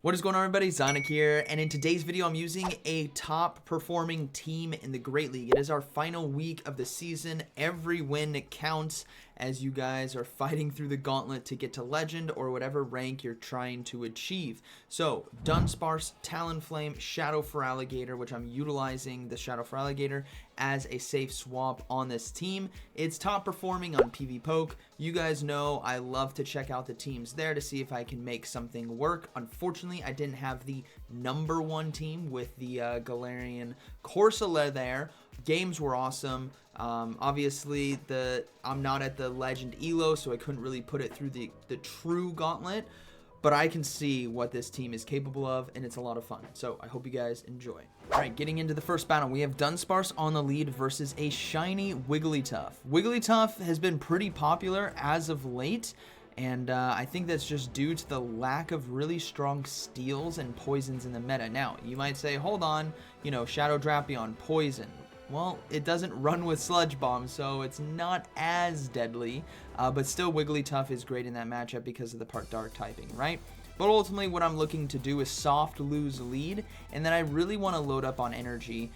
What is going on, everybody? ZyoniK here, and in today's video I'm using a top performing team in the Great League. It is our final week of the season. Every win counts as you guys are fighting through the gauntlet to get to Legend or whatever rank you're trying to achieve. So Dunsparce, Talonflame, Shadow Feraligatr, which I'm utilizing the Shadow Feraligatr as a safe swap on this team. It's top performing on pvpoke. You guys know I love to check out the teams there to see if I can make something work. Unfortunately, I didn't have the #1 team with the Galarian Corsola there. Games were awesome. Obviously, I'm not at the Legend Elo, so I couldn't really put it through the true gauntlet. But I can see what this team is capable of, and it's a lot of fun. So I hope you guys enjoy. All right, getting into the first battle, we have Dunsparce on the lead versus a shiny Wigglytuff. Wigglytuff has been pretty popular as of late, and I think that's just due to the lack of really strong steals and poisons in the meta. Now, you might say, hold on, you know, Shadow Drapion, poison. Well, it doesn't run with Sludge Bomb, so it's not as deadly, but still Wigglytuff is great in that matchup because of the part dark typing, right? But ultimately what I'm looking to do is soft lose lead, and then I really want to load up on energy.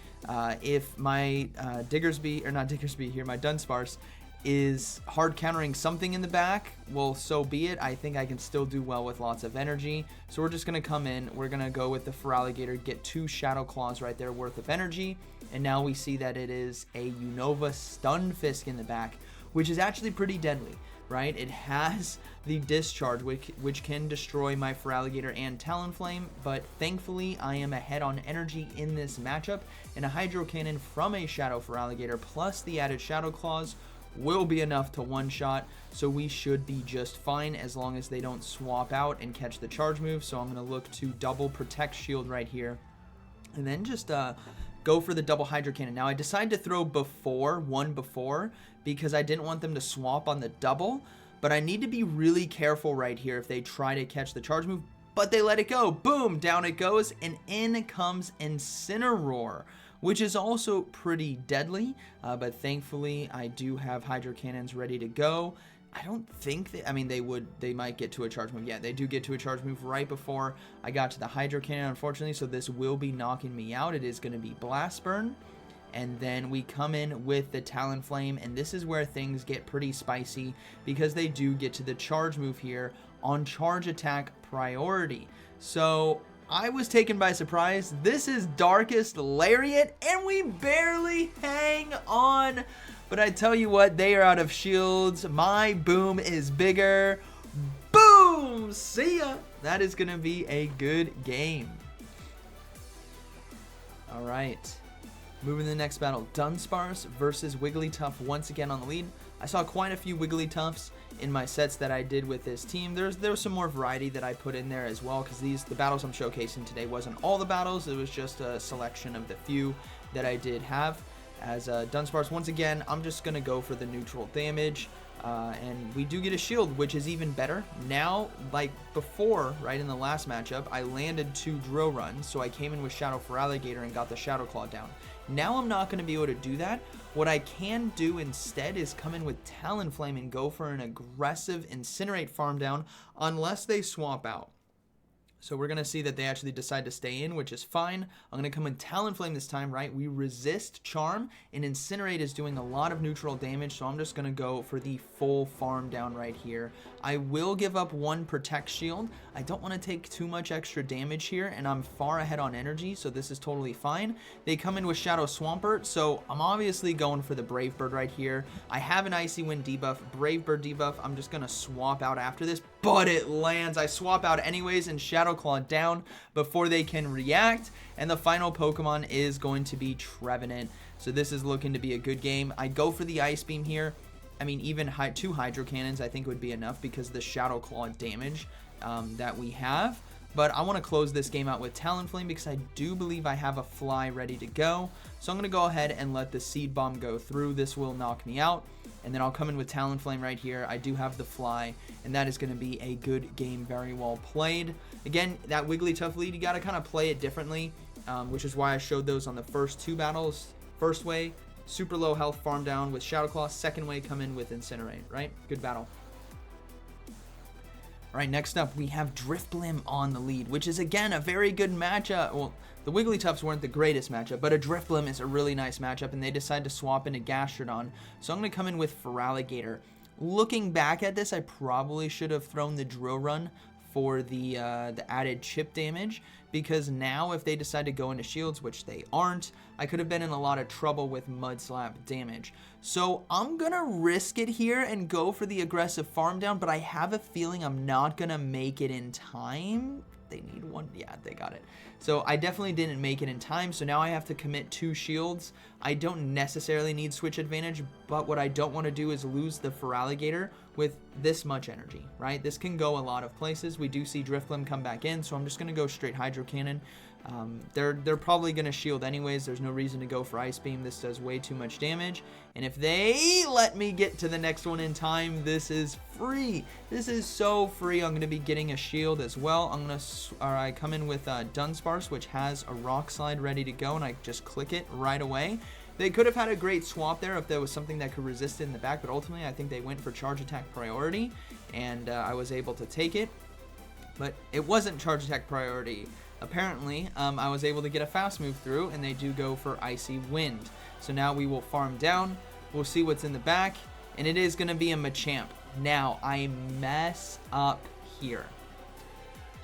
If my my Dunsparce is hard countering something in the back, well, so be it. I think I can still do well with lots of energy. So we're just going to come in, we're going to go with the Feraligatr, get 2 Shadow Claws right there worth of energy, and now we see that it is a Unova Stunfisk in the back, which is actually pretty deadly, right? It has the discharge, which can destroy my Feraligatr and Talonflame, but thankfully I am ahead on energy in this matchup, and a Hydro Cannon from a Shadow Feraligatr plus the added Shadow Claws will be enough to one-shot, so we should be just fine as long as they don't swap out and catch the charge move. So I'm going to look to double Protect Shield right here, and then just go for the double Hydro Cannon. Now I decided to throw one before because I didn't want them to swap on the double, but I need to be really careful right here if they try to catch the charge move, but they let it go. Boom, down it goes, and in comes Incineroar, which is also pretty deadly, but thankfully I do have Hydro Cannons ready to go. I don't think they might get to a charge move. Yeah, they do get to a charge move right before I got to the Hydro Cannon, unfortunately, so this will be knocking me out. It is going to be Blast Burn, and then we come in with the Talonflame, and this is where things get pretty spicy because they do get to the charge move here on charge attack priority. So I was taken by surprise. This is Darkest Lariat, and we barely hang on. But I tell you what, they are out of shields. My boom is bigger. Boom! See ya! That is going to be a good game. All right. Moving to the next battle. Dunsparce versus Wigglytuff once again on the lead. I saw quite a few Wigglytuffs in my sets that I did with this team. There was some more variety that I put in there as well, because the battles I'm showcasing today wasn't all the battles. It was just a selection of the few that I did have. As Dunsparce, once again, I'm just going to go for the neutral damage. And we do get a shield, which is even better. Now, like before, right in the last matchup, I landed 2 drill runs, so I came in with Shadow Feraligatr and got the Shadow Claw down. Now I'm not going to be able to do that. What I can do instead is come in with Talonflame and go for an aggressive Incinerate farm down unless they swap out. So we're going to see that they actually decide to stay in, which is fine. I'm going to come in Talonflame this time, right? We resist Charm, and Incinerate is doing a lot of neutral damage, so I'm just going to go for the full farm down right here. I will give up 1 Protect Shield. I don't want to take too much extra damage here, and I'm far ahead on energy, so this is totally fine. They come in with Shadow Swampert, so I'm obviously going for the Brave Bird right here. I have an Icy Wind debuff, Brave Bird debuff. I'm just going to swap out after this, but it lands. I swap out anyways, and Shadow Claw down before they can react, and the final Pokemon is going to be Trevenant. So this is looking to be a good game. I go for the Ice Beam here. I mean, even 2 Hydro Cannons I think would be enough because of the Shadow Claw damage that we have. But I want to close this game out with Talonflame because I do believe I have a Fly ready to go. So I'm going to go ahead and let the Seed Bomb go through. This will knock me out. And then I'll come in with Talonflame right here. I do have the Fly, and that is going to be a good game, very well played. Again, that Wigglytuff lead, you got to kind of play it differently, which is why I showed those on the first 2 battles. First way, super low health farm down with Shadow Claw. Second way, come in with Incinerate, right? Good battle. All right, next up, we have Drifblim on the lead, which is, again, a very good matchup. Well, the Wigglytuffs weren't the greatest matchup, but a Drifblim is a really nice matchup, and they decide to swap into Gastrodon. So I'm going to come in with Feraligatr. Looking back at this, I probably should have thrown the Drill Run for the added chip damage, because now if they decide to go into shields, which they aren't, I could have been in a lot of trouble with Mud Slap damage. So I'm gonna risk it here and go for the aggressive farm down, but I have a feeling I'm not gonna make it in time. They need one. Yeah, they got it. So I definitely didn't make it in time, so now I have to commit 2 shields. I don't necessarily need switch advantage, but what I don't want to do is lose the Feraligatr with this much energy, right? This can go a lot of places. We do see Drifblim come back in, so I'm just going to go straight Hydro Cannon. They're probably going to shield anyways. There's no reason to go for Ice Beam. This does way too much damage. And if they let me get to the next one in time, this is free. This is so free. I'm going to be getting a shield as well. I come in with Dunsparce, which has a Rock Slide ready to go, and I just click it right away. They could have had a great swap there if there was something that could resist it in the back, but ultimately I think they went for Charge Attack priority, and I was able to take it. But it wasn't Charge Attack priority. Apparently, I was able to get a fast move through, and they do go for Icy Wind. So now we will farm down. We'll see what's in the back, and it is going to be a Machamp. Now, I mess up here.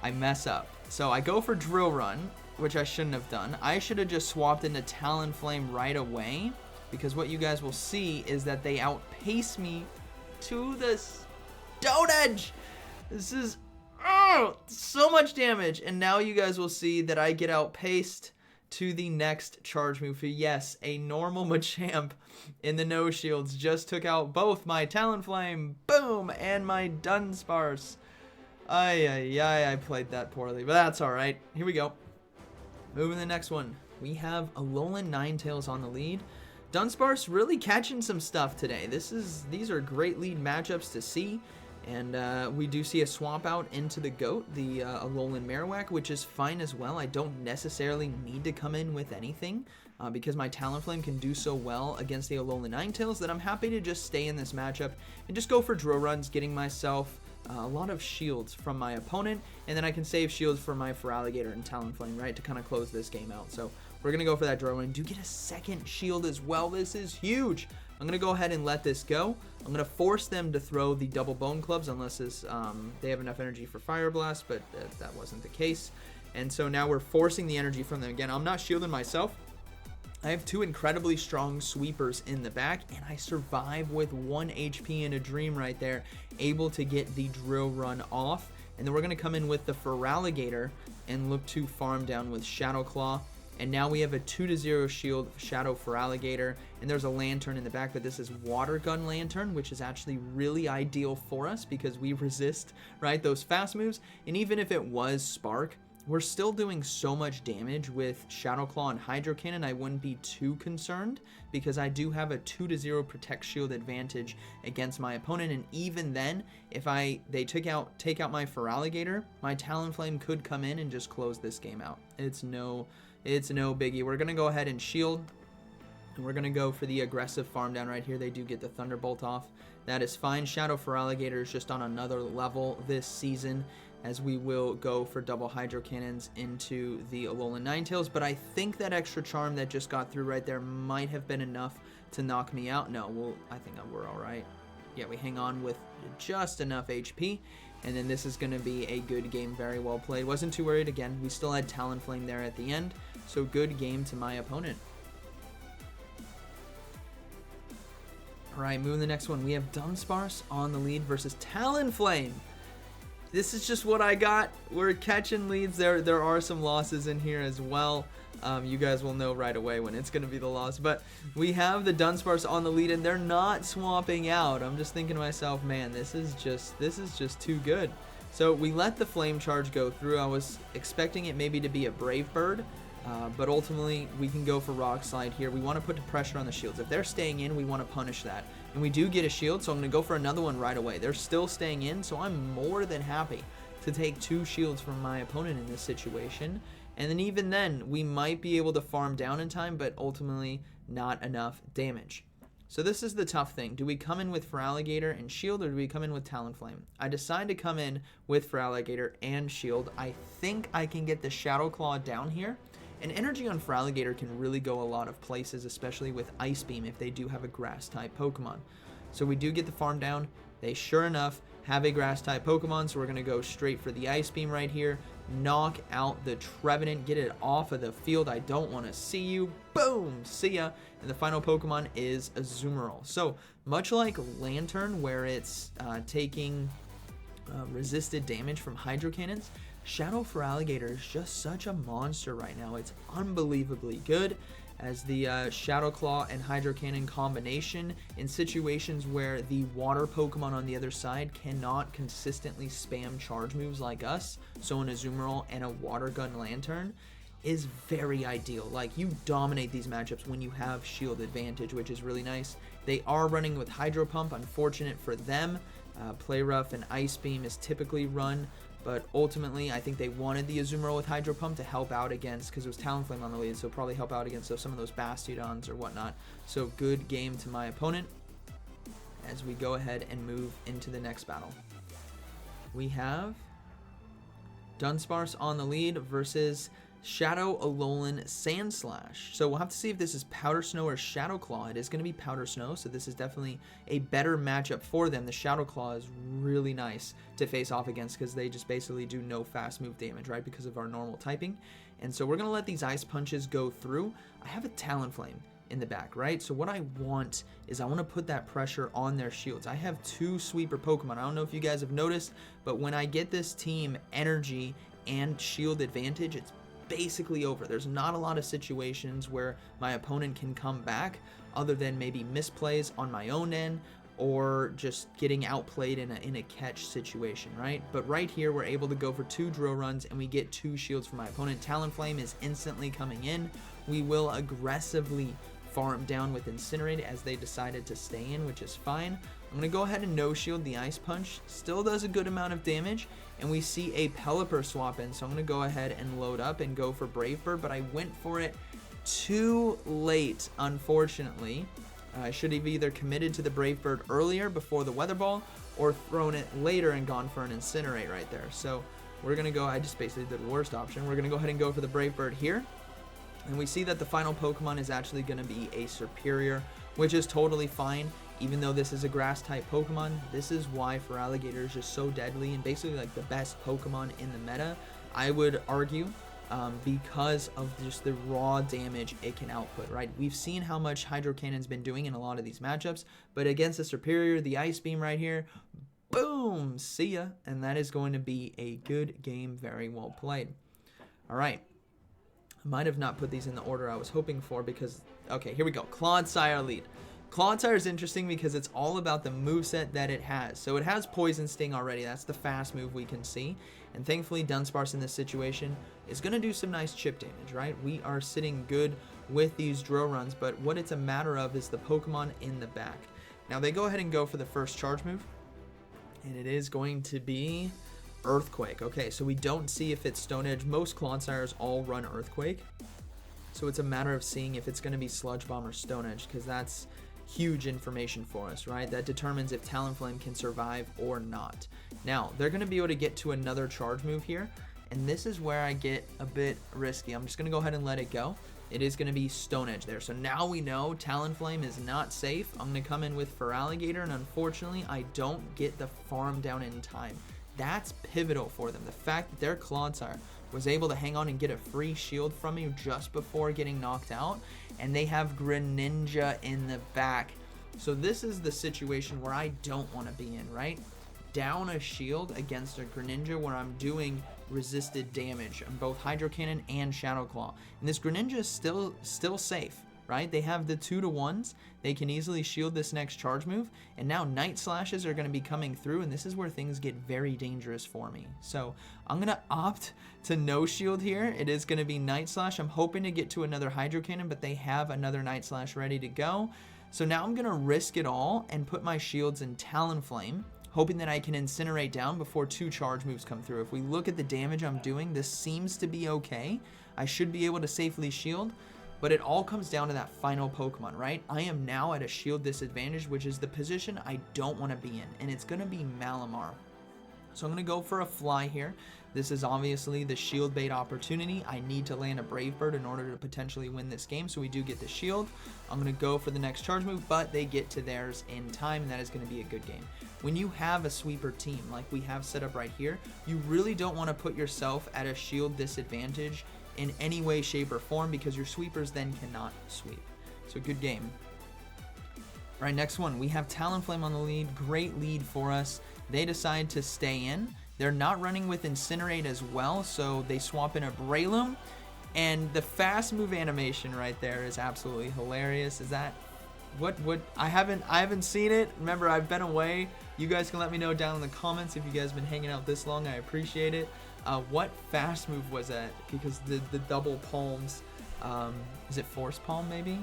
I mess up. So I go for Drill Run, which I shouldn't have done. I should have just swapped into Talonflame right away, because what you guys will see is that they outpace me to the Stone Edge. This is so much damage, and now you guys will see that I get outpaced to the next charge move. Yes, a normal Machamp in the no shields just took out both my Talonflame, boom, and my Dunsparce. I played that poorly, but that's all right. Here we go. Moving to the next one, we have Alolan Ninetales on the lead. Dunsparce really catching some stuff today. These are great lead matchups to see. And we do see a swap out into the GOAT, the Alolan Marowak, which is fine as well. I don't necessarily need to come in with anything because my Talonflame can do so well against the Alolan Ninetales that I'm happy to just stay in this matchup and just go for Drill Runs, getting myself a lot of shields from my opponent, and then I can save shields for my Feraligatr and Talonflame, right, to kind of close this game out. So we're going to go for that Drill Run. Do get a second shield as well. This is huge. I'm going to go ahead and let this go. I'm going to force them to throw the double Bone Clubs unless they have enough energy for Fire Blast, but that wasn't the case. And so now we're forcing the energy from them. Again, I'm not shielding myself. I have 2 incredibly strong sweepers in the back, and I survive with 1 HP and a Dream right there, able to get the Drill Run off. And then we're going to come in with the Feraligatr and look to farm down with Shadow Claw. And now we have a 2-0 shield Shadow Feraligatr, and there's a Lantern in the back, but this is Water Gun Lantern, which is actually really ideal for us because we resist, right, those fast moves. And even if it was Spark, we're still doing so much damage with Shadow Claw and Hydro Cannon. I wouldn't be too concerned because I do have a 2-0 Protect Shield advantage against my opponent. And even then, if they take out my Feraligatr, my Talonflame could come in and just close this game out. It's no biggie. We're going to go ahead and shield, and we're going to go for the aggressive farm down right here. They do get the Thunderbolt off. That is fine. Shadow Feraligatr is just on another level this season, as we will go for double Hydro Cannons into the Alolan Ninetales. But I think that extra charm that just got through right there might have been enough to knock me out. No, I think we're all right. Yeah, we hang on with just enough HP. And then this is going to be a good game, very well played. Wasn't too worried. Again, we still had Talonflame there at the end. So good game to my opponent. All right, moving to the next one. We have Dunsparce on the lead versus Talonflame. This is just what I got. We're catching leads. There are some losses in here as well. You guys will know right away when it's going to be the loss. But we have the Dunsparce on the lead, and they're not swapping out. I'm just thinking to myself, man, this is just too good. So we let the Flame Charge go through. I was expecting it maybe to be a Brave Bird, but ultimately we can go for Rock Slide here. We want to put the pressure on the shields. If they're staying in, we want to punish that. And we do get a shield, so I'm going to go for another one right away. They're still staying in, so I'm more than happy to take 2 shields from my opponent in this situation. And then even then, we might be able to farm down in time, but ultimately not enough damage. So this is the tough thing. Do we come in with Feraligatr and Shield, or do we come in with Talonflame? I decide to come in with Feraligatr and Shield. I think I can get the Shadow Claw down here. And energy on Feraligatr can really go a lot of places, especially with Ice Beam if they do have a Grass-type Pokemon. So we do get the farm down. They sure enough have a Grass-type Pokemon, so we're going to go straight for the Ice Beam right here. Knock out the Trevenant, get it off of the field. I don't want to see you. Boom! See ya! And the final Pokemon is Azumarill. So, much like Lantern, where it's taking resisted damage from Hydro Cannons, Shadow Feraligatr is just such a monster right now. It's unbelievably good, as the Shadow Claw and Hydro Cannon combination in situations where the water Pokemon on the other side cannot consistently spam charge moves like us, so an Azumarill and a Water Gun Lantern is very ideal. Like, you dominate these matchups when you have shield advantage, which is really nice. They are running with Hydro Pump, unfortunate for them. Play Rough and Ice Beam is typically run, but ultimately I think they wanted the Azumarill with Hydro Pump to help out against, because it was Talonflame on the lead, so probably help out against some of those Bastiodons or whatnot. So good game to my opponent as we go ahead and move into the next battle. We have Dunsparce on the lead versus Shadow Alolan Sandslash. So we'll have to see if this is Powder Snow or Shadow Claw. It is going to be Powder Snow, so this is definitely a better matchup for them. The Shadow Claw is really nice to face off against because they just basically do no fast move damage, right, because of our normal typing. And so we're going to let these Ice Punches go through. I have a Talonflame in the back, right? So what I want is I want to put that pressure on their shields. I have two sweeper Pokemon. I don't know if you guys have noticed, but when I get this team energy and shield advantage, it's basically over. There's not a lot of situations where my opponent can come back other than maybe misplays on my own end or just getting outplayed in a catch situation, right? But right here we're able to go for 2 drill runs and we get 2 shields from my opponent. Talonflame is instantly coming in. We will aggressively farm down with Incinerate as they decided to stay in, which is fine. I'm going to go ahead and no-shield the Ice Punch. Still does a good amount of damage, and we see a Pelipper swap in, so I'm going to go ahead and load up and go for Brave Bird, but I went for it too late, unfortunately. I should have either committed to the Brave Bird earlier before the Weather Ball, or thrown it later and gone for an Incinerate right there. So we're going to go, I just basically did the worst option. We're going to go ahead and go for the Brave Bird here. And we see that the final Pokemon is actually going to be a Serperior, which is totally fine. Even though this is a Grass-type Pokemon, this is why Feraligatr is just so deadly and basically like the best Pokemon in the meta, I would argue, because of just the raw damage it can output, right? We've seen how much Hydro Cannon's been doing in a lot of these matchups, but against the Serperior, the Ice Beam right here, boom, see ya, and that is going to be a good game, very well played. All right. I might have not put these in the order I was hoping for because, okay, here we go. Clodsire lead. Clodsire is interesting because it's all about the moveset that it has. So it has Poison Sting already. That's the fast move we can see. And thankfully, Dunsparce in this situation is going to do some nice chip damage, right? We are sitting good with these drill runs, but what it's a matter of is the Pokemon in the back. Now, they go ahead and go for the first charge move, and it is going to be Earthquake. Okay, so we don't see if it's Stone Edge. Most Clodsires all run Earthquake. So it's a matter of seeing if it's going to be Sludge Bomb or Stone Edge, because that's huge information for us, right? That determines if Talonflame can survive or not. Now, they're going to be able to get to another charge move here, and this is where I get a bit risky. I'm just going to go ahead and let it go. It is going to be Stone Edge there. So now we know Talonflame is not safe. I'm going to come in with Feraligatr, and unfortunately, I don't get the farm down in time. That's pivotal for them. The fact that their Clodsire was able to hang on and get a free shield from me just before getting knocked out, and they have Greninja in the back. So this is the situation where I don't want to be in, right? Down a shield against a Greninja where I'm doing resisted damage on both Hydro Cannon and Shadow Claw. And this Greninja is still safe, right? They have the 2-to-1s. They can easily shield this next charge move. And now Night Slashes are going to be coming through, and this is where things get very dangerous for me. So I'm going to opt to no shield here. It is going to be Night Slash. I'm hoping to get to another Hydro Cannon, but they have another Night Slash ready to go. So now I'm going to risk it all and put my shields in Talonflame, hoping that I can Incinerate down before 2 charge moves come through. If we look at the damage I'm doing, this seems to be okay. I should be able to safely shield. But it all comes down to that final Pokemon, right? I am now at a shield disadvantage, which is the position I don't want to be in, and it's going to be Malamar. So I'm going to go for a fly here. This is obviously the shield bait opportunity. I need to land a Brave Bird in order to potentially win this game, so we do get the shield. I'm going to go for the next charge move, but they get to theirs in time, and that is going to be a good game. When you have a sweeper team like we have set up right here, you really don't want to put yourself at a shield disadvantage in any way, shape, or form, because your sweepers then cannot sweep. So good game. All right, next one. We have Talonflame on the lead. Great lead for us. They decide to stay in. They're not running with Incinerate as well, so they swap in a Breloom. And the fast move animation right there is absolutely hilarious. Is that what I haven't seen it. Remember, I've been away. You guys can let me know down in the comments if you guys have been hanging out this long. I appreciate it. What fast move was that? Because the double palms, is it Force Palm maybe?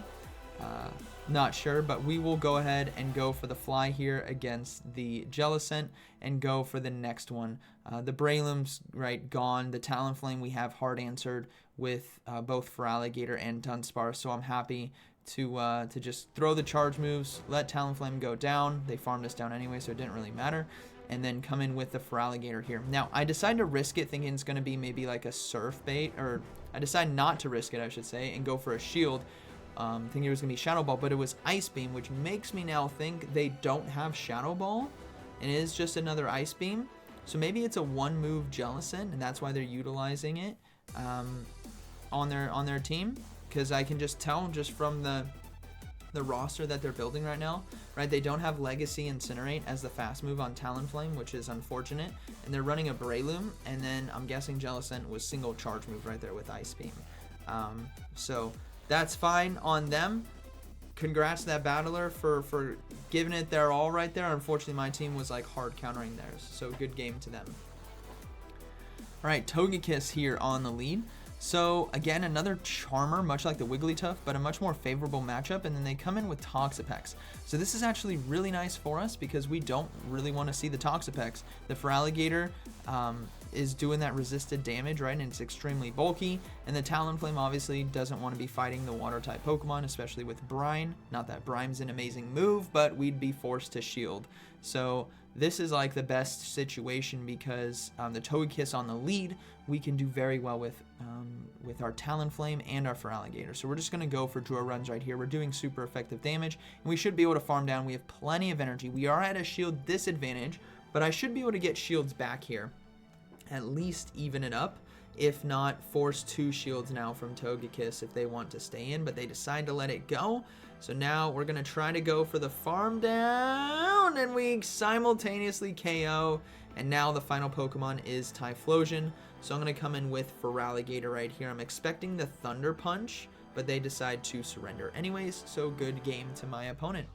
Not sure, but we will go ahead and go for the fly here against the Jellicent and go for the next one. The Breloom's right gone. The Talonflame we have hard answered with both Feraligatr and Dunsparce, so I'm happy to just throw the charge moves, let Talonflame go down. They farmed us down anyway, so it didn't really matter. And then come in with the Feraligatr here. Now, I decided to risk it thinking it's going to be maybe like a Surf Bait, or I decided not to risk it, I should say, and go for a shield. Thinking it was going to be Shadow Ball, but it was Ice Beam, which makes me now think they don't have Shadow Ball, and it is just another Ice Beam. So maybe it's a one-move Jellicent, and that's why they're utilizing it on their team, because I can just tell just from the roster that they're building right now, right? They don't have Legacy Incinerate as the fast move on Talonflame, which is unfortunate, and they're running a Breloom, and then I'm guessing Jellicent was single charge move right there with Ice Beam. So that's fine on them. Congrats to that battler for giving it their all right there. Unfortunately, my team was like hard countering theirs, so good game to them. All right, Togekiss here on the lead. So again, another Charmer, much like the Wigglytuff, but a much more favorable matchup, and then they come in with Toxapex. So this is actually really nice for us because we don't really want to see the Toxapex. The Feraligatr is doing that resisted damage, right, and it's extremely bulky, and the Talonflame obviously doesn't want to be fighting the Water-type Pokemon, especially with Brine. Not that Brine's an amazing move, but we'd be forced to shield. So this is like the best situation because the Togekiss on the lead, we can do very well with our Talonflame and our Feraligatr. So we're just going to go for draw runs right here. We're doing super effective damage, and we should be able to farm down. We have plenty of energy. We are at a shield disadvantage, but I should be able to get shields back here. At least even it up. If not, force 2 shields now from Togekiss if they want to stay in, but they decide to let it go. So now we're going to try to go for the farm down, and we simultaneously KO. And now the final Pokemon is Typhlosion. So I'm going to come in with Feraligatr right here. I'm expecting the Thunder Punch, but they decide to surrender anyways. So good game to my opponent.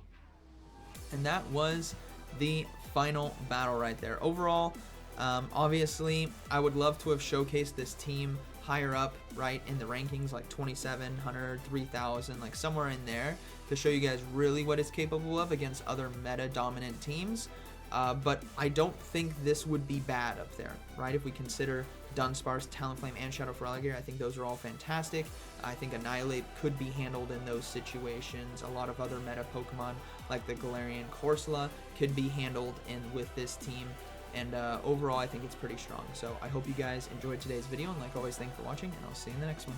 And that was the final battle right there. Overall, obviously, I would love to have showcased this team higher up, right, in the rankings, like 2,700, 3,000, like somewhere in there, to show you guys really what it's capable of against other meta-dominant teams. But I don't think this would be bad up there, right? If we consider Dunsparce, Talonflame, and Shadow Feraligatr, I think those are all fantastic. I think Annihilate could be handled in those situations. A lot of other meta Pokemon, like the Galarian Corsola, could be handled with this team. And overall, I think it's pretty strong. So I hope you guys enjoyed today's video. And like always, thanks for watching, and I'll see you in the next one.